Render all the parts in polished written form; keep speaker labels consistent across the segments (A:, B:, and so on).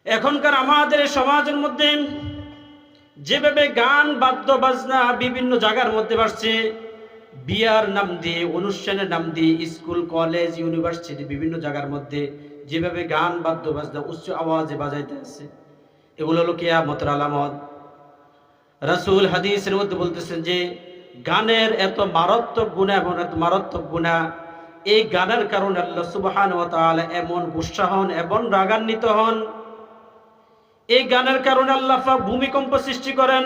A: এখনকার আমাদের সমাজের মধ্যে যেভাবে গান বাদ্য বাজনা বিভিন্ন জায়গার মধ্যে বাড়ছে, বিয়ার নাম দিয়ে, অনুষ্ঠানের নাম দিয়ে, স্কুল কলেজ ইউনিভার্সিটি বিভিন্ন জায়গার মধ্যে যেভাবে গান বাদ্য বাজনা উচ্চ আওয়াজে বাজাইতে আছে, এগুলো হলো কিয়ামতের আলামত। রাসূল হাদিসের মধ্যে বলতেছেন যে গানের এত মারাত্মক গুনাহ এবং এত মারাত্মক গুনাহ, এই গানের কারণে আল্লাহ সুবহানাহু ওয়া তাআলা এমন গুসা হন, এমন রাগান্বিত হন। এই গানের কারণে আল্লাহ পাক ভূমিকম্প সৃষ্টি করেন,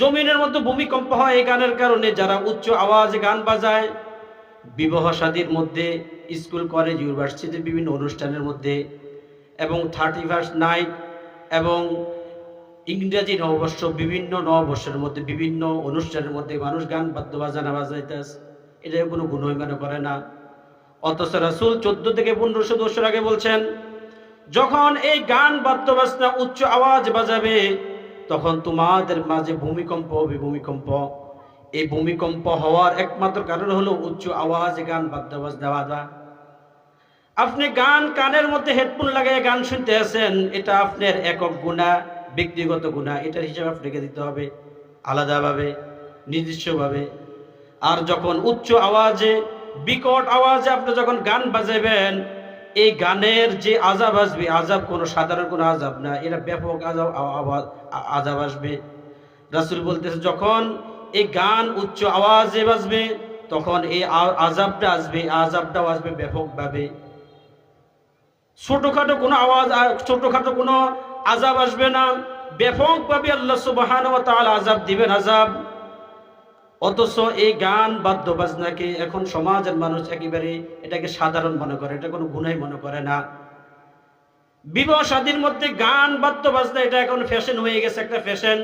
A: জমিনের মধ্যে ভূমিকম্প হয় এই গানের কারণে। যারা উচ্চ আওয়াজে গান বাজায় বিবাহ শাদীর মধ্যে, স্কুল কলেজ ইউনিভার্সিটির বিভিন্ন অনুষ্ঠানের মধ্যে, এবং 31st নাইট এবং ইংরেজি নববর্ষ, বিভিন্ন নববর্ষের মধ্যে বিভিন্ন অনুষ্ঠানের মধ্যে মানুষ গান বাদ্য বাজানা বাজাইতেছে, এটা কোনো গুনাহ মনে করে না। অথচ রাসূল 14 থেকে 1500 বছর আগে বলছেন, যখন এই গান বাদ্য বাজনা উচ্চ আওয়াজ বাজাবে তখন তোমাদের মাঝে ভূমিকম্প হবে। ভূমিকম্প, এই ভূমিকম্প হওয়ার একমাত্র কারণ হলো উচ্চ আওয়াজে গান বাদ্য বাজনা বাজা। আপনি গান কানের মধ্যে হেডফোন লাগায় গান শুনতে আছেন, এটা আপনার একক গুনাহ, ব্যক্তিগত গুনাহ, এটার হিসাব আপনাকে দিতে হবে আলাদাভাবে, নিজস্বভাবে। আর যখন উচ্চ আওয়াজে, বিকট আওয়াজে আপনি যখন গান বাজাবেন, এই গানের যে আযাব আসবে, আযাব কোনো সাধারণ কোনো আযাব না, এটা ব্যাপক আযাব আসবে। রাসূল বলতেছে যখন এই গান উচ্চ আওয়াজে বাজবে তখন এই আযাবটা আসবে, আযাবটাও আসবে ব্যাপকভাবে। ছোটখাটো কোনো আওয়াজ, ছোটখাটো কোনো আযাব আসবে না, ব্যাপকভাবে আল্লাহ সুবহানাহু ওয়া তাআলা আযাব দিবেন, আযাব। অথচ এই গান বাদ্য বাজনাকে এখন সমাজের মানুষ একেবারে এটাকে সাধারণ মনে করে, এটা কোনো গুনাহ মনে করে না। বিবাহ শাদীর মধ্যে গান বাদ্য বাজনা এটা এখন ফ্যাশন হয়ে গেছে, একটা ফ্যাশন।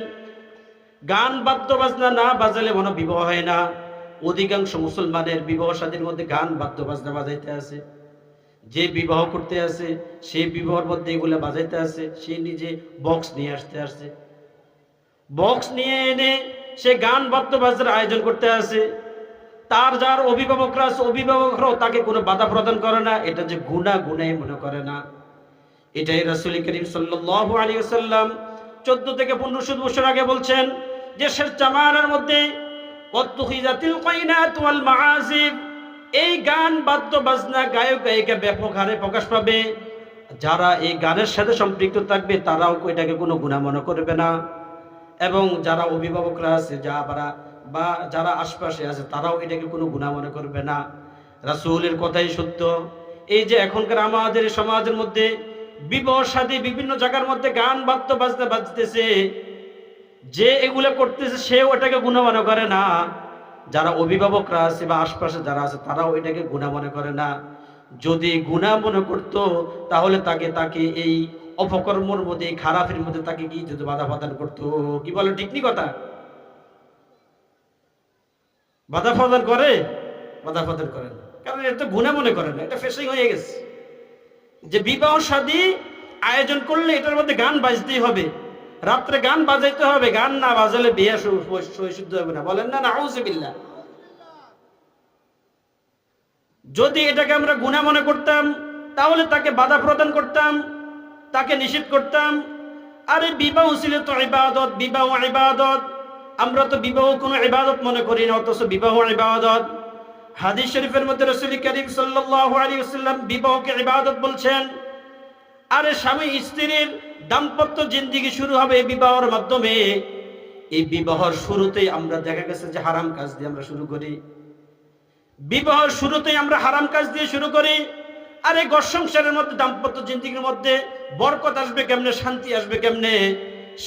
A: গান বাদ্য বাজনা না বাজালে মনে বিবাহ হয় না। অধিকাংশ মুসলমানের বিবাহ শাদীর মধ্যে গান বাদ্য বাজনা বাজাইতে আছে। যে বিবাহ করতে আছে সেই বিবাহের মধ্যে এগুলো বাজাইতে আছে, সে নিজে বক্স নিয়ে আসছে, বক্স নিয়ে এনে সে গান বাদ্য বাজনার আয়োজন করতে আছে। তার যার অভিভাবকরা আছে, অভিভাবকরাও তাকে কোনো বাধা প্রদান করে না, এটা যে গুনাহ, গুনাহ মনে করে না। এটাই রাসূল করিম সাল্লাল্লাহু আলাইহি ওয়াসাল্লাম 14 থেকে 1500 বছর আগে বলছেন যে শেষ জামানার মধ্যে ওয়াত্তুখিযাতিল কায়নাত ওয়াল মাআজিব, এই গান বাদ্য বাজনা গায়ক গায়িকা ব্যাপক হারে প্রকাশ পাবে। যারা এই গানের সাথে সম্পৃক্ত থাকবে তারাও এটাকে কোনো গুনাহ মনে করবে না, এবং যারা অভিভাবকরা আছে বা যারা আশপাশে আছে তারাও এটাকে কোনো গুনাহ মনে করবে না। রাসূলের কথাই সত্য। এই যে এখনকার আমাদের সমাজের মধ্যে বিবাহ শাদী বিভিন্ন জায়গার মধ্যে গান বাদ্য বাজনা বাজতেছে, যে এগুলো করতেছে সেও এটাকে গুনাহ মনে করে না, যারা অভিভাবকরা আছে বা আশপাশে যারা আছে তারাও এটাকে গুনাহ মনে করে না। যদি গুনাহ মনে করতো তাহলে তাকে এই অপকর্মের মধ্যে, এই খারাপের মধ্যে তাকে কি যদি বাধা প্রদান করতো। কি বলে, ঠিক নি কথা? বাধা প্রদান করে? বাধা প্রদান করে না, কারণ এটা তো গুনাহ মনে করে না, এটা ফেশন হয়ে গেছে যে বিবাহ শাদী আয়োজন করলে এটার মধ্যে গান বাজতেই হবে, রাত্রে গান বাজাইতে হবে, গান না বাজালে বিয়ে শুদ্ধ হবে না। বলেন না নাউযুবিল্লাহ। যদি এটাকে আমরা গুনাহ মনে করতাম তাহলে তাকে বাধা প্রদান করতাম, তাকে নিষেধ করতাম। আরে বিবাহ ছিল তো ইবাদত, বিবাহ ইবাদত। আমরা তো বিবাহ কোনো ইবাদত মনে করি না, অথচ বিবাহ ইবাদত। হাদিস শরীফের মধ্যে রাসূল করিম সাল্লাল্লাহু আলাইহি ওয়াসাল্লাম বিবাহকে ইবাদত বলছেন। আরে স্বামী স্ত্রীর দাম্পত্য জিন্দেগি শুরু হবে বিবাহের মাধ্যমে। এই বিবাহের শুরুতেই আমরা দেখা গেছে যে হারাম কাজ দিয়ে আমরা শুরু করি, বিবাহের শুরুতেই আমরা হারাম কাজ দিয়ে শুরু করি। আর এই ঘর সংসারের মধ্যে, দাম্পত্য জিন্দেগির মধ্যে বরকত আসবে কেমনে, শান্তি আসবে কেমনে?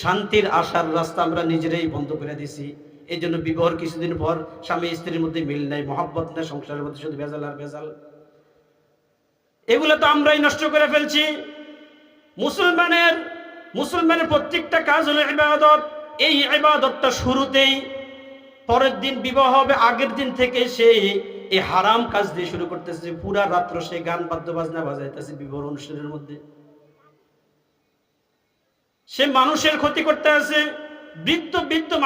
A: শান্তির আসার রাস্তা আমরা নিজেরাই বন্ধ করে দিছি। এই জন্য বিবাহের কিছুদিন পর স্বামী স্ত্রীর মধ্যে মিল নাই, মহব্বত নাই, সংসারের মধ্যে শুধু ভেজাল আর ভেজাল। এগুলো তো আমরাই নষ্ট করে ফেলছি। মুসলমানের প্রত্যেকটা কাজ হলো ইবাদত। এই ইবাদতটা শুরুতেই, পরের দিন বিবাহ হবে আগের দিন থেকে সেই এই হারাম কাজ দিয়ে শুরু করতেছে। পুরা রাত্র সে গান বাদ্য বাজনা বাজাইতেছে বিবাহ অনুষ্ঠানের মধ্যে, সে মানুষের ক্ষতি করতে আছে। বৃদ্ধ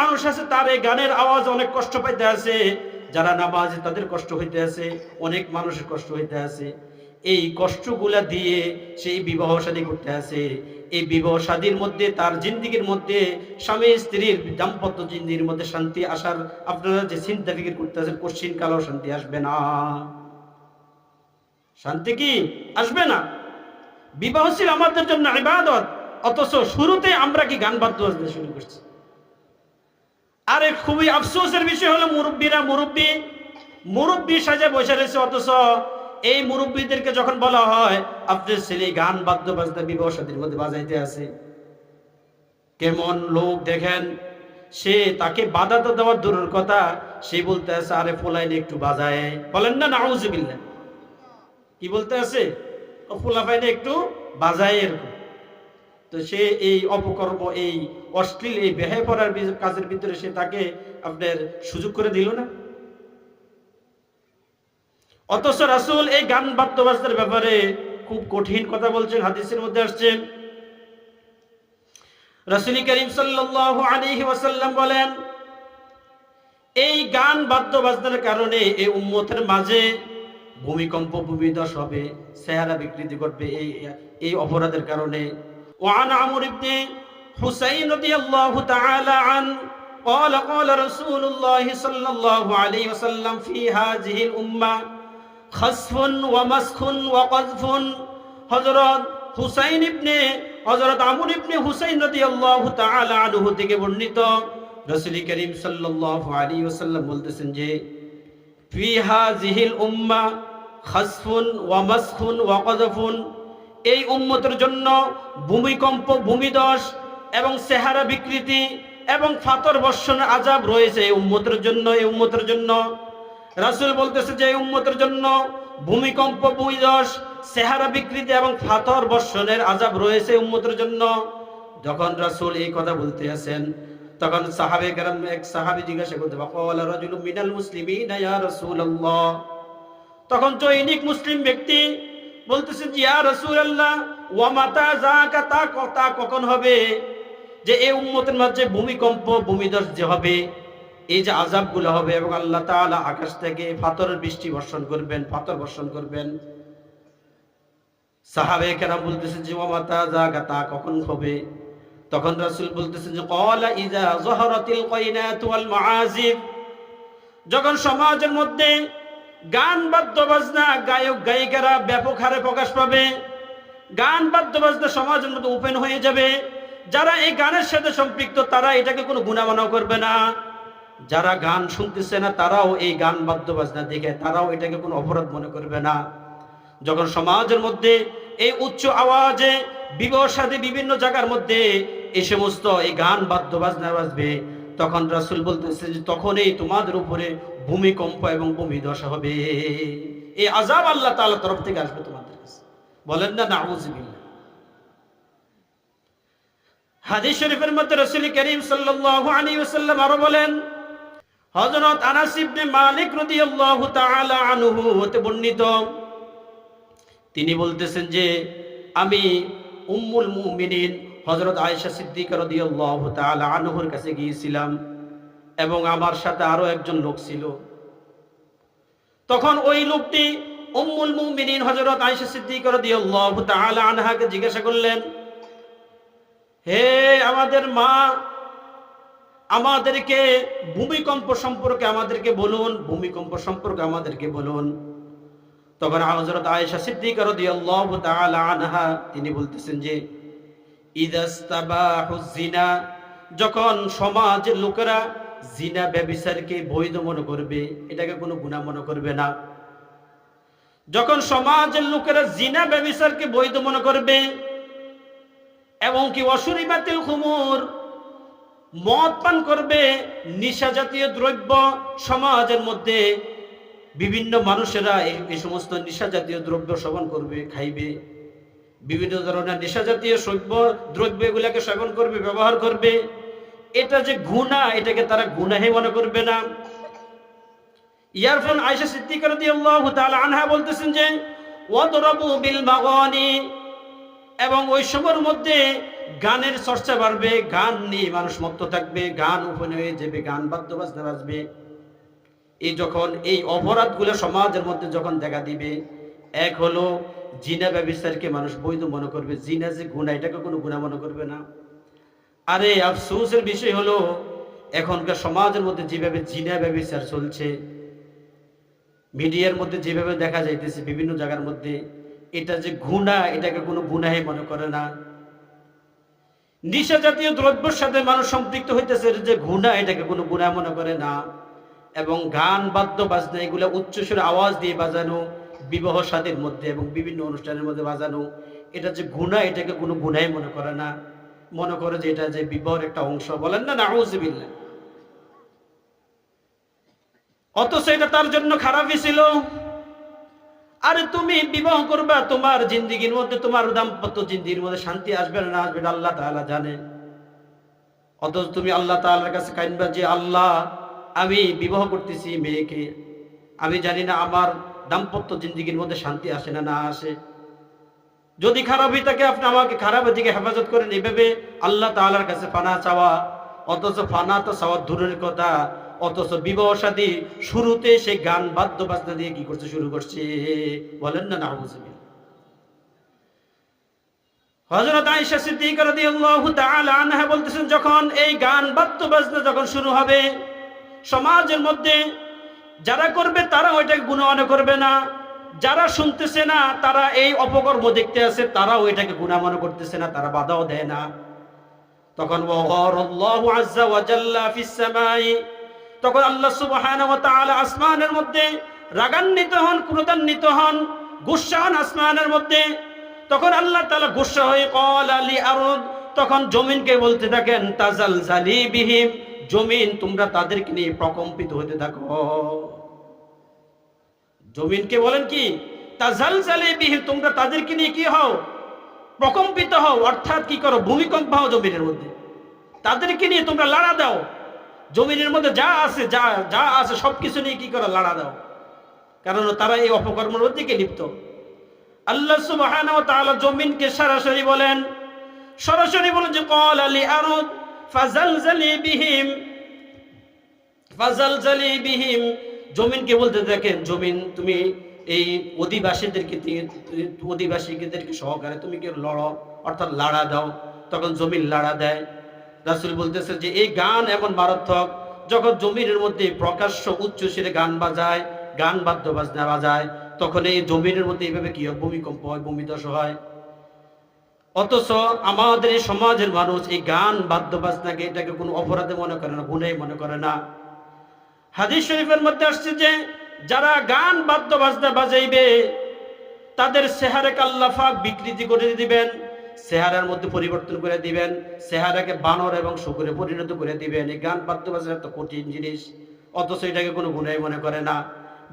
A: মানুষ আছে, তার এই গানের আওয়াজ অনেক কষ্ট পাইতে আছে। যারা নামাজি তাদের কষ্ট হইতে আছে, অনেক মানুষের কষ্ট হইতে আছে। এই কষ্টগুলা দিয়ে সেই বিবাহ শাদী করতে আছে। এই বিবাহ শাদীর মধ্যে তার জিন্দিগির মধ্যে স্বামী স্ত্রীর দাম্পত্য জিন্দিগির মধ্যে শান্তি আসার আপনারা যে চিন্তা ফিকির করতেছেন, কোশ্চিন কালো শান্তি আসবে না। শান্তি কি আসবে না? বিবাহ ছিল আমাদের জন্য ইবাদত, অথচ শুরুতে আমরা কি গান বাদ্য বাজতে শুরু করছি। আরে খুবই আফসোসের বিষয় হলো মুরব্বী সাজে বসে রয়েছে, অথচ এই মুরব্বীদেরকে যখন বলা হয় আপনার ছেলে গান বাদ্য বাজনা বিবাহ শাদীর মধ্যে বাজাইতে আছে, কেমন লোক দেখেন। সে তাকে বাধা তো দেওয়ার দূরের কথা, সে বলতে আছে আরে ফোলাইনে একটু বাজায়, বলেন না নাউজুবিল্লাহ। কি বলতে আছে? ফোলাফাইনে একটু বাজায় এরকম। তো সে এই অপকর্ম, এই অশ্লীল, এই বেহায় পড়ার কাজের ভিতরে সে তাকে আপনার সুযোগ করে দিল না। অথচ রাসূল এই গান বাদ্য বাজনার ব্যাপারে খুব কঠিন কথা বলছেন। হাদিসের মধ্যে আসছে, রাসূল করিম সাল্লাল্লাহু আলাইহি ওয়াসাল্লাম বলেন, এই গান বাদ্য বাজনার কারণে এই উম্মতের মাঝে ভূমিকম্প ভূমিধস হবে, চেহারা বিকৃতি ঘটবে এই অপরাধের কারণে। وعن عمرو بن حسين رضي الله تعالى عنه قال قال رسول الله صلى الله عليه وسلم في هذه الأمة خسف ومسخ وقذف। হযরত হুসাইন ইবনে হযরত আমর ইবনে হুসাইন রাদিয়াল্লাহু তাআলা আনহু থেকে বর্ণিত, রাসূল করিম সাল্লাল্লাহু আলাইহি ওয়াসাল্লাম বলতেছেন যে ফি হাযিহিল উম্মাহ খাসফুন ওয়া মাসখুন ওয়া কযফুন, এই উম্মতের জন্য ভূমিকম্প ভূমিধস এবং চেহারা বিকৃতি এবং ফাতর বর্ষণের আযাব রয়েছে। এই উম্মতের জন্য রাসূল বলতেছে যে এই উম্মতের জন্য ভূমিকম্প ভূমিধস চেহারা বিকৃতি এবং ফাতর বর্ষণের আযাব রয়েছে উম্মতের জন্য। যখন রাসূল এই কথা বলতে আছেন, তখন সাহাবে কেরাম এক সাহাবী জিজ্ঞাসা করতে, ফাকালা রাজুলুম মিনাল মুসলিমিনা ইয়া রাসূলুল্লাহ। তখন জৈনিক মুসলিম ব্যক্তি বলতেছে যে ইয়া রাসূলুল্লাহ ওয়া মাতা যাকা, তা কখন হবে যে এই উম্মতের মাঝে ভূমিকম্প ভূমিধস যে হবে, এই যে আযাবগুলো হবে এবং আল্লাহ তাআলা আকাশ থেকে ফাতরের বৃষ্টি বর্ষণ করবেন, ফাতর বর্ষণ করবেন। সাহাবে কেরাম বলতেছেন যে ওয়া মাতা যাকা, তা কখন হবে? তখন রাসূল বলতেছেন যে ক্বালা ইযা যাহারাতিল কায়নাতু ওয়াল মাআজিব, যখন সমাজের মধ্যে গান বাদ্য বাজনা গায়ক গায়িকারা ব্যাপক হারে প্রকাশ পাবে, গান বাদ্য বাজনা সমাজের মধ্যে ওপেন হয়ে যাবে, যারা এই গানের সাথে সম্পৃক্ত তারা এটাকে কোনো গুনাহ মনে করবে না, যারা গান শুনতেছে না তারাও এই গান বাদ্য বাজনা দেখে তারাও এটাকে কোনো অপরাধ মনে করবে না। যখন সমাজের মধ্যে এই উচ্চ আওয়াজে বিবাহ শাদী বিভিন্ন জায়গার মধ্যে এই সমস্ত এই গান বাদ্য বাজনা বাজবে, তখন রাসূল বলতেছে যে তখনই তোমাদের উপরে ভূমিকম্প এবং ভূমিধস হবে, এই আযাব আল্লাহ তাআলার তরফ থেকে আসবে তোমাদের কাছে। বলেন না নাউযুবিল্লাহ। হাদিস শরীফের মধ্যে রাসূল করিম সাল্লাল্লাহু আলাইহি ওয়াসাল্লাম আরো বলেন, হযরত আনাস ইবনে মালিক রাদিয়াল্লাহু তাআলা আনহু হতে বর্ণিত, তিনি বলতেছেন যে আমি উম্মুল মুমিনিন হযরত আয়েশা সিদ্দিকা রাদিয়াল্লাহু তাআলা আনহার কাছে গিয়েছিলাম এবং আমার সাথে আরো একজন লোক ছিল। তখন ওই লোকটি উম্মুল মুমিনিন হযরত আয়েশা সিদ্দিকা রাদিয়াল্লাহু তাআলা আনহাকে জিজ্ঞাসা করলেন, হে আমাদের মা, আমাদেরকে ভূমিকম্প সম্পর্কে আমাদেরকে বলুন, ভূমিকম্প সম্পর্কে আমাদেরকে বলুন। তখন হযরত আয়েশা সিদ্দিকা রাদিয়াল্লাহু তাআলা আনহা তিনি বলতেছেন যে ইদাস্তাবাহুজ জিনা, যখন সমাজের লোকেরা জিনা ব্যভিচারকে বৈধ মনে করবে, এটাকে কোনো গুনাহ মনে করবে না, যখন সমাজের লোকেরা জিনা ব্যভিচারকে বৈধ মনে করবে এবং কি অশুরিবাতিল খুমুর মদ পান করবে, নিশা জাতীয় দ্রব্য সমাজের মধ্যে বিভিন্ন মানুষেরা এই সমস্ত নিশা জাতীয় দ্রব্য সেবন করবে, খাইবে, বিভিন্ন ধরনের নেশা জাতীয় দ্রব্য এগুলাকে সেবন করবে, ব্যবহার করবে, এটা যে গুনাহ এটাকে তারা গুনাহে মনে করবে না। ইয়ারফান আয়েশা সিদ্দিকা রাদিয়াল্লাহু তাআলা আনহা বলতেছেন যে ওয়াদরাবু বিল মাগানি, এবং ওই সময়ের মধ্যে গানের চর্চা বাড়বে, গান নিয়ে মানুষ মত্ত থাকবে, গান উপনে হয়ে যাবে, গান বাদ্য বাজনা বাজবে। এই যখন এই অপরাধগুলো সমাজের মধ্যে যখন দেখা দিবে, এক হলো জিনা ব্যভিচারকে মানুষ বৈধ মনে করবে, জিনা যে গুনাহ এটাকে কোনো গুনাহ মনে করবে না। আরে আফসোসের বিষয় হলো এখনকার সমাজের মধ্যে যেভাবে জিনা ব্যভিচার চলছে, মিডিয়ার মধ্যে যেভাবে দেখা যাইতেছে বিভিন্ন জায়গার মধ্যে, এটা যে গুনাহ এটাকে কোনো গুনাহে মনে করে না। নিশা জাতীয় দ্রব্যের সাথে মানুষ সম্পৃক্ত হইতেছে, যে গুনাহ এটাকে কোনো গুনাহ মনে করে না। এবং গান বাদ্য বাজনা এগুলো উচ্চস্বরে আওয়াজ দিয়ে বাজানো, বিবাহ শাদীর মধ্যে এবং বিভিন্ন অনুষ্ঠানের মধ্যে বাজানো, এটা যে গুনাহ এটাকে কোনো গুনাহ মনে করে না, মনে করে যে এটা যে বিবাহের একটা অংশ। বলেন না নাউযুবিল্লাহ। অথচ এটা তার জন্য খারাপই ছিল। আরে তুমি বিবাহ করবা, তোমার জিন্দেগির মধ্যে, তোমার দাম্পত্য জিন্দেগির মধ্যে শান্তি আসবে না আসবে না আল্লাহ তাআলা জানে। অথচ তুমি আল্লাহ তাআলার কাছে কাইনবা যে আল্লাহ, আমি বিবাহ করতেছি মেয়েকে, আমি জানি না আমার দাম্পত্য জিন্দেগির মধ্যে শান্তি আসে না না আসে। যদি খারাপই থাকে আপনি আমাকে খারাপের দিকে হেফাজত করেন, এভাবে আল্লাহ তাআলার কাছে পানা চাওয়া। অথচ পানা তো চাওয়ার দূরের কথা, অথচ বিবাহ শাদী শুরুতে সেই গান বাদ্য বাজনা দিয়ে কি করছে, শুরু করছে। বলেন না নাউযুবিল্লাহ। হযরত আয়েশা সিদ্দিকা রাদিয়াল্লাহু তাআলা আনহা বলতেছেন, যখন এই গান বাদ্য বাজনা যখন শুরু হবে সমাজের মধ্যে, যারা করবে তারা ওইটাকে গুনাহ মনে করবে না, যারা শুনতেছে না তারা এই অপকর্ম দেখতে আছে, তারাও এটাকে গুনাহ মনে করতেছে না, তারা বাধাও দেয় না। তখন ওয়াল্লাহু আযজা ওয়া জাল্লা ফিস সামাই, তখন আল্লাহ সুবহানাহু ওয়া তাআলা আসমানের মধ্যে রাগান্বিত হন, ক্রোধান্বিত হন, গুসসা হন আসমানের মধ্যে। তখন আল্লাহ তাআলা গুসসা হয়ে ক্বালা লি আরদ, তখন জমিনকে বলতে থাকেন তাজালজালি বিহিম, জমিন তোমরা তাদেরকে নিয়ে প্রকম্পিত হতে থাকো। জমিনকে বলেন কি তাজালজালি বিহিম, তোমরা তাদেরকে নিয়ে কি হও, প্রকম্পিত হও। অর্থাৎ কি করো, ভূমিকম্প হও জমিনের মধ্যে, তাদেরকে নিয়ে তোমরা লাড়া দাও। জমিনের মধ্যে যা আছে যা আছে সবকিছু নিয়ে কি করো, লাড়া দাও, কারণ তারা এই অপকর্মের মধ্যে লিপ্ত। আল্লাহ সুবহানাহু ওয়া তাআলা জমিনকে সরাসরি বলেন যে ক্বালা লি আরদ ফাজালজালি বিহিম, জমিনকে বলতে দেখেন, জমিন তুমি এই অধিবাসীদেরকে সহকারে তুমি কি লড়ো, অর্থাৎ লাড়া দাও। তখন জমিন লাড়া দেয়। রাসূল বলতেছে যে এই গান এমন মারাত্মক, যখন জমিনের মধ্যে প্রকাশ্য উচ্চস্বরে গান বাজায়, গান বাদ্য বাজনা বাজায়, তখন এই জমিনের মধ্যে এইভাবে কি হয়, ভূমিকম্প হয়, ভূমিধস হয়। অথচ আমাদের এই সমাজের মানুষ এই গান বাদ্য বাজনাকে এটাকে কোনো অপরাধে মনে করে না, গুনাহ মনে করে না। হাদিস শরীফের মধ্যে আসছে যে যারা গান বাদ্য বাজনা বাজাইবে তাদের চেহারাকে আল্লাহ পাক বিকৃতি করে দিবেন, চেহারার মধ্যে পরিবর্তন করে দিবেন, চেহারাকে বানর এবং শুকরে পরিণত করে দিবেন। এই গান বাদ্য বাজনা একটা কঠিন জিনিস, অথচ এটাকে কোনো গুনাহ মনে করে না।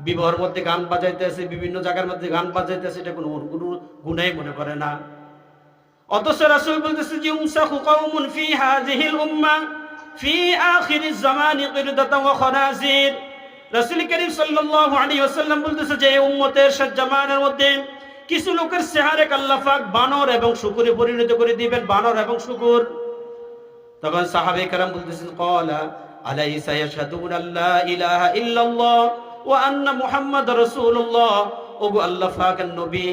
A: বিবাহের মধ্যে গান বাজাইতেছে, বিভিন্ন জায়গার মধ্যে গান বাজাইতেছে, এটা কোনো গুনাহ মনে করে না। অথচ রাসূল বলতেছে যে উমসাখু কওমুন ফি হাযিহিল উম্মাহ ফি আখিরিজ জামানি কিরদাতান ওয়া খানাজির। রাসূল করিম সাল্লাল্লাহু আলাইহি ওয়াসাল্লাম বলতেছে যে এই উম্মতের শেষ জামানার মধ্যে কিছু লোকের চেহারাকে আল্লাহ পাক বানর এবং শুকরে পরিণত করে দিবেন, বানর এবং শুকর। তখন সাহাবায়ে কেরাম বলতেছেন ক্বালা আলাইসা ইয়াশহাদুনা আল্লা ইলাহা ইল্লাল্লাহ ওয়া আন্না মুহাম্মাদুর রাসূলুল্লাহ। ওগো আল্লাহ পাকের নবী,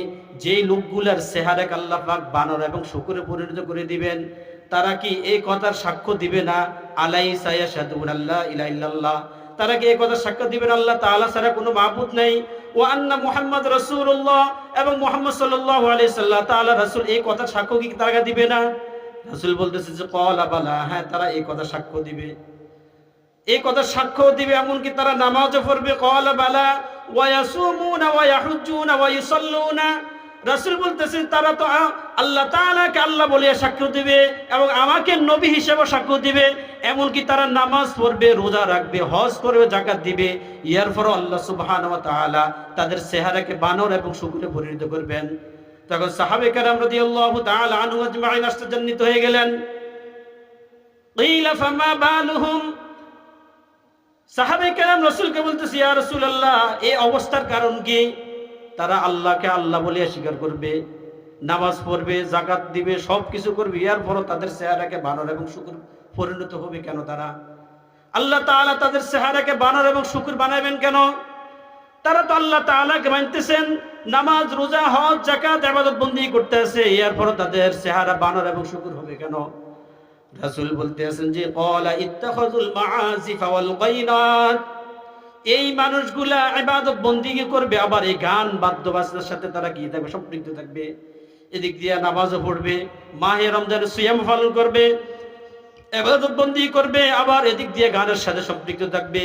A: যেই লোকগুলার চেহারাকে আল্লাহ পাক বানর এবং শুকরে পরিণত করে দিবেন, তারা কি এই কথার সাক্ষ্য দিবে না আলাইসা ইয়াশহাদুনা আল্লা ইলাহা ইল্লাল্লাহ, তারা কি এই কথার সাক্ষ্য দিবেন আল্লাহ তাআলা ছাড়া কোনো মাবুদ নেই, ওয়া আন্না মুহাম্মাদুর রাসূলুল্লাহ, এবং মুহাম্মদ সাল্লাল্লাহু আলাইহি সাল্লাম তাআলা রাসূল, এই কথার সাক্ষ্য কি তারা দিবে না? রাসূল বলতেছে যে ক্বালা বালা, হ্যাঁ তারা এই কথা সাক্ষ্য দিবে, এই কথা সাক্ষ্য দিবে, এমনকি তারা নামাজও পড়বে। ক্বালা বালা ওয়া ইয়াসুমুনা ওয়া ইয়াহুজ্জুনা ওয়া ইউসাল্লুনা। রাসূল বলতেছেন তারা তো আল্লাহ তাআলাকে আল্লাহ বলে সাক্ষ্য দিবে এবং আমাকে নবী হিসেবে সাক্ষ্য দিবে, এমনকি তারা নামাজ পড়বে, রোজা রাখবে, হজ করবে, যাকাত দিবে। এরপরও আল্লাহ সুবহানাহু ওয়া তাআলা তাদের চেহারাকে বানর এবং শুকরে পরিণত করবেন। তখন সাহাবে কেরাম রাদিয়াল্লাহু তাআলা আনহু আজমাইন আশ্চর্যান্বিত হয়ে গেলেন। কিলা ফামা বালুহুম, সাহাবে কেরাম রাসূলকে বলতেছে ইয়া রাসূলুল্লাহ, এই অবস্থার কারণ কি? তারা আল্লাহকে আল্লাহ বলে স্বীকার করবে, নামাজ পড়বে, যাকাত দিবে, সবকিছু করবে, এরপরও তাদের চেহারাকে বানর এবং শুকর পরিণত হবে কেন? তারা আল্লাহ তাআলা তাদের চেহারাকে বানর এবং শুকর বানাবেন কেন? তারা তো আল্লাহ তাআলাকে মানতেছেন, নামাজ রোজা হজ যাকাত ইবাদত বন্দি করতে আছে, এরপর তাদের চেহারা বানর এবং শুকর হবে কেন? রাসূল বলতে আছেন যে ক্বালা ইত্তাখাযুল মাআজিফ ওয়াল গায়নাত, এই মানুষগুলা ইবাদত বন্দিগি করবে, আবার এই গান বাদ্য বাজনার সাথে তারা কি থাকবে? সম্পৃক্ত থাকবে। এদিক দিয়ে নামাজও পড়বে, মাহে রমজানের সিয়াম পালন করবে, ইবাদত বন্দি করবে, আবার এদিক দিয়ে গানের সাথে সম্পৃক্ত থাকবে,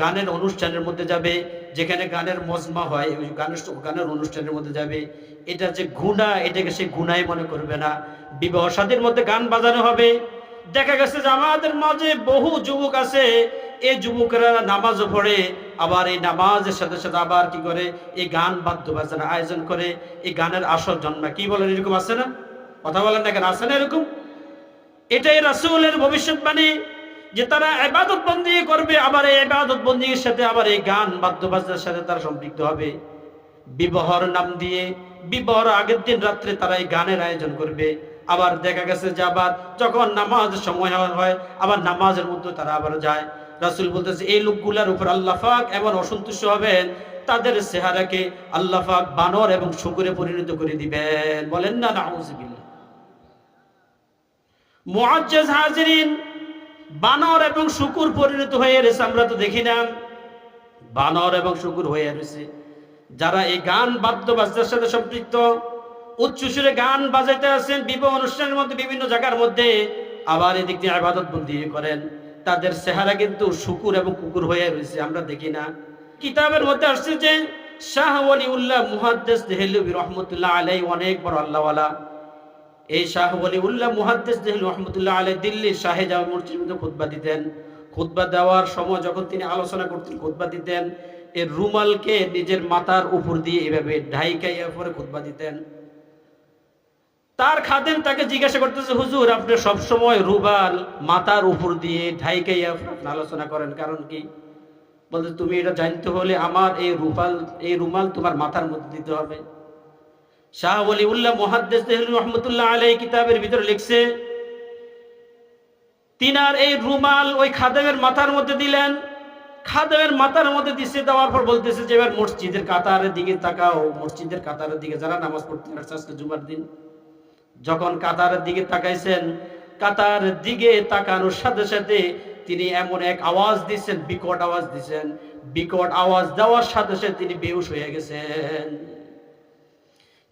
A: গানের অনুষ্ঠানের মধ্যে যাবে, যেখানে গানের মজমা হয় ওই গানের অনুষ্ঠানের মধ্যে যাবে। এটা যে গুনাহ, এটাকে সে গুনাহ মনে করবে না। বিবাহ শাদীর মধ্যে গান বাজানো হবে। দেখা গেছে যে আমাদের মাঝে বহু যুবক আছে, এই যুবকেরা নামাজও পড়ে, আবার এই নামাজের সাথে সাথে আবার কি করে? এই গান বাদ্য বাজনার আয়োজন করে, এই গানের আসর জন্মা। কি বলেন, এরকম আছে না? কথা বলেন না কেন? আছে না এরকম? এটাই রাসূলের ভবিষ্যৎবাণী যে তারা ইবাদত বন্দি করবে, আবার এই ইবাদত বন্দির সাথে আবার এই গান বাদ্য বাজনার সাথে তারা সম্পৃক্ত হবে। বিবাহর নাম দিয়ে বিবাহর আগের দিন রাত্রে তারা এই গানের আয়োজন করবে। আবার দেখা গেছে যে আবার যখন নামাজের সময় হয়, আবার নামাজের মধ্যে তারা আবার যায়। রাসূল বলতেছে এই লোকগুলার উপর আল্লাহ পাক এমন অসন্তুষ্ট হবেন, তাদের চেহারাকে আল্লাহ পাক বানর এবং শুকরে পরিণত করে দিবেন। বলেন না নাউযুবিল্লাহ। মুআজ্জাজ হাজিরিন, বানর এবং শুকুর পরিণত হয়ে গেছে। আমরা তো দেখি না, বানর এবং শুকুর হয়ে গেছে। যারা এই গান বাদ্য বাজনার সাথে সম্পৃক্ত, উচ্চ সুরে গান বাজাইতে আছেন বিবাহ অনুষ্ঠানের মধ্যে, বিভিন্ন জায়গার মধ্যে, আবার এদিক দিয়ে ইবাদত বন্দি করেন, তাদের চেহারা কিন্তু শুকুর এবং কুকুর হয়ে রয়েছে। আমরা দেখি না? কিতাবের মধ্যে আসছে যে শাহ ওয়ালিউল্লাহ মুহাদ্দিস দেহলভী রহমতুল্লাহ আলাইহি, অনেক বড় আল্লাহওয়ালা। এই শাহ ওয়ালিউল্লাহ মুহাদ্দিস দেহলভী রহমতুল্লাহ আলাইহি দিল্লির শাহে জামে মসজিদের মধ্যে খুতবা দিতেন। খুতবা দেওয়ার সময় যখন তিনি আলোচনা করতেন, খুতবা দিতেন, এই রুমালকে নিজের মাথার উপর দিয়ে এভাবে ঢাইকাইয়া পরে খুতবা দিতেন। তার খাদেম তাকে জিজ্ঞাসা করতেছে, হুজুর আপনি সবসময় রুমাল মাথার উপর দিয়ে ঢাইকাইয়া আলোচনা করেন, কারণ কি? বলতে তুমি এটা জানতে হলে আমার এই রুমাল তোমার মাথার মধ্যে দিতে হবে। শাহ ওয়ালিউল্লাহ মুহাদ্দিস দেহলভী রহমতুল্লাহ আলাইহি কিতাবের ভিতরে লিখছে, তিনার এই রুমাল ওই খাদেমের মাথার মধ্যে দিলেন। খাদেমের মাথার মধ্যে দিচ্ছে, দেওয়ার পর বলতেছে যে এবার মসজিদের কাতারের দিকে তাকাও। মসজিদের কাতারের দিকে যারা নামাজ পড়তে আসছে আজকে জুমার দিন, যখন কাতারের দিকে তাকাইছেন, কাতারের দিকে তাকানোর সাথে সাথে তিনি এমন এক আওয়াজ দিচ্ছেন, বিকট আওয়াজ দিচ্ছেন। বিকট আওয়াজ দেওয়ার সাথে সাথে তিনি বেহুশ হয়ে গেছেন।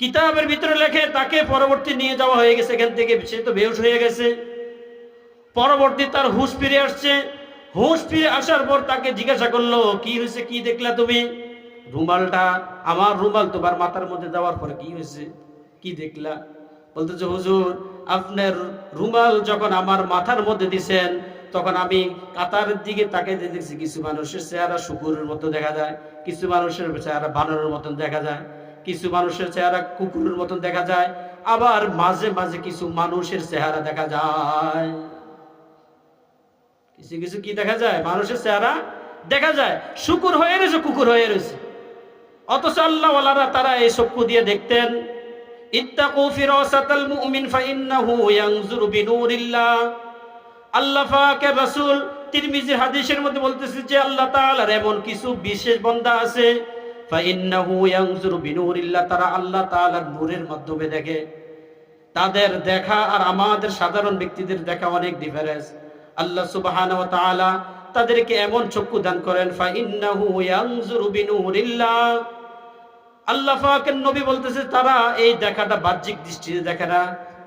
A: কিতাবের ভিতরে লেখে তাকে পরবর্তী নিয়ে যাওয়া হয়ে গেছে এখান থেকে, সে তো বেহুশ হয়ে গেছে। পরবর্তী তার হুঁশ ফিরে আসছে। হুঁশ ফিরে আসার পর তাকে জিজ্ঞাসা করলো, কি হয়েছে, কি দেখলা তুমি? রুমালটা, আমার রুমাল তোমার মাথার মধ্যে দেওয়ার পরে কি হয়েছে, কি দেখলা? বলতেছে, হুজুর আপনার রুমাল যখন আমার মাথার মধ্যে দিছেন, তখন আমি কাতারের দিকে তাকাইতে দেখছি কিছু মানুষের চেহারা শুকুরের মতো দেখা যায়, কিছু মানুষের চেহারা বানরের মতন দেখা যায়, কিছু মানুষের চেহারা কুকুরের মতন দেখা যায়, আবার মাঝে মাঝে কিছু মানুষের চেহারা দেখা যায়। কিছু কিছু কি দেখা যায়? মানুষের চেহারা দেখা যায়। শুকুর হয়ে রয়েছে, কুকুর হয়ে রয়েছে। অথচ আল্লাহওয়ালারা তারা এই চক্ষু দিয়ে দেখতেন। ইত্তাকু ফিরাসাতাল মুমিন ফাইন্নাহু ইয়ানজুরু বিনুরিল্লাহ। আল্লাহ পাকের রাসূল তিরমিজির হাদিসের মধ্যে বলতেছে যে আল্লাহ তাআলার এমন কিছু বিশেষ বান্দা আছে, ফাইন্নাহু ইয়ানজুরু বিনুরিল্লাহ, তারা আল্লাহ তাআলার নূরের মাধ্যমে দেখে। তাদের দেখা আর আমাদের সাধারণ ব্যক্তিদের দেখা অনেক ডিফারেন্স। আল্লাহ সুবহানাহু ওয়া তাআলা তাদেরকে এমন চক্ষু দান করেন, ফাইন্নাহু ইয়ানজুরু বিনুরিল্লাহ। আল্লাহ পাকের নবী বলতেছে তারা এই দেখাটা বাহ্যিক দৃষ্টিতে দেখে না,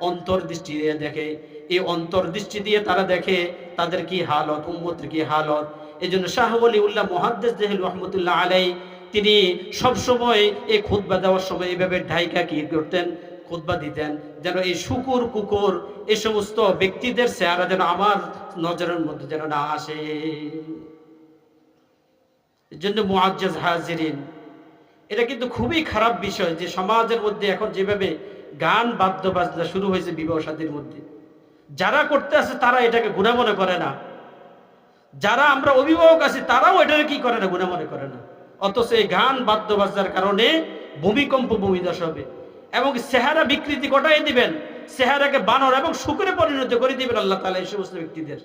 A: অন্তর্দৃষ্টি দিয়ে দেখে। এই অন্তর্দৃষ্টি দিয়ে তারা দেখে তাদের কি হালত, উম্মতের কি হালত। এই জন্য শাহ ওয়ালিউল্লাহ মুহাদ্দিস দেহলভী রহমতুল্লাহ আলাইহি তিনি সবসময় এই খুতবা দেওয়ার সময় এইভাবে ঢাইকা কি করতেন, খুতবা দিতেন, যেন এই শুকুর কুকুর এই সমস্ত ব্যক্তিদের চেহারা যেন আমার নজরের মধ্যে যেন না আসে। এর জন্য মুআজ্জাজ হাজিরিন, এটা কিন্তু খুবই খারাপ বিষয় যে সমাজের মধ্যে এখন যেভাবে গান বাদ্য বাজনা শুরু হয়েছে বিবাহ শাদীর মধ্যে, যারা করতে আছে তারা এটাকে গুনাহ মনে করে না, যারা আমরা অভিভাবক আছি তারাও এটাকে কি করে না, গুনাহ মনে করে না। অথচ এই গান বাদ্য বাজনার কারণে ভূমিকম্প ভূমিধস হবে এবং চেহারা বিকৃতি ঘটাই দিবেন, চেহারাকে বানর এবং শুকরে পরিণত করে দিবেন আল্লাহ তাআলা এই সমস্ত ব্যক্তিদের,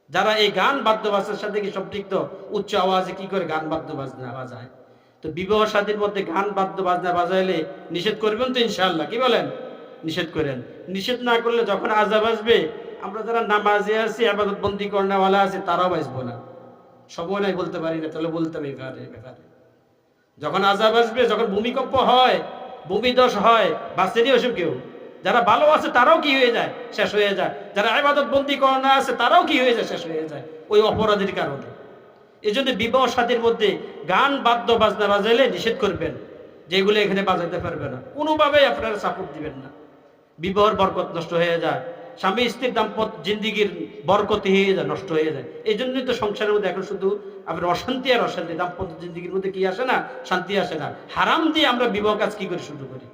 A: যারা এই গান বাদ্য বাজনার সাথে কি সম্পৃক্ত। উচ্চ আওয়াজে কি করে গান বাদ্য বাজনা বাজায়, তো বিবাহ শাদীর মধ্যে গান বাদ্য বাজনা বাজাইলে নিষেধ করবেন তো ইনশাআল্লাহ? কি বলেন? নিষেধ করেন। নিষেধ না করলে যখন আযাব আসবে, আমরা যারা নামাজে আছি, ইবাদত বন্দি করনেওয়ালা আছে, তারাও বাঁচবো না। সময় নাই বলতে পারি না, তাহলে বলতাম এই ব্যাপারে। যখন আযাব আসবে, যখন ভূমিকম্প হয়, ভূমিধস হয়, বাঁচেনি ওসব কেউ। যারা ভালো আছে তারাও কি হয়ে যায়? শেষ হয়ে যায়। যারা ইবাদত বন্দি করে না আছে তারাও কি হয়ে যায়? শেষ হয়ে যায়, ওই অপরাধীর কারণে। এই জন্য বিবাহ শাদীর মধ্যে গান বাদ্য বাজনা বাজাইলে নিষেধ করবেন, যেগুলো এখানে বাজাইতে পারবে না। কোনোভাবেই আপনারা সাপোর্ট দিবেন না। বিবাহের বরকত নষ্ট হয়ে যায়, স্বামী স্ত্রীর দাম্পত্য জিন্দিগির বরকত হয়ে যায়, নষ্ট হয়ে যায়। এই জন্যই তো সংসারের মধ্যে এখন শুধু আপনার অশান্তি আর অশান্তি। দাম্পত্য জিন্দিগির মধ্যে কি আসে না? শান্তি আসে না। হারাম দিয়ে আমরা বিবাহ কাজ কি করে শুরু করি?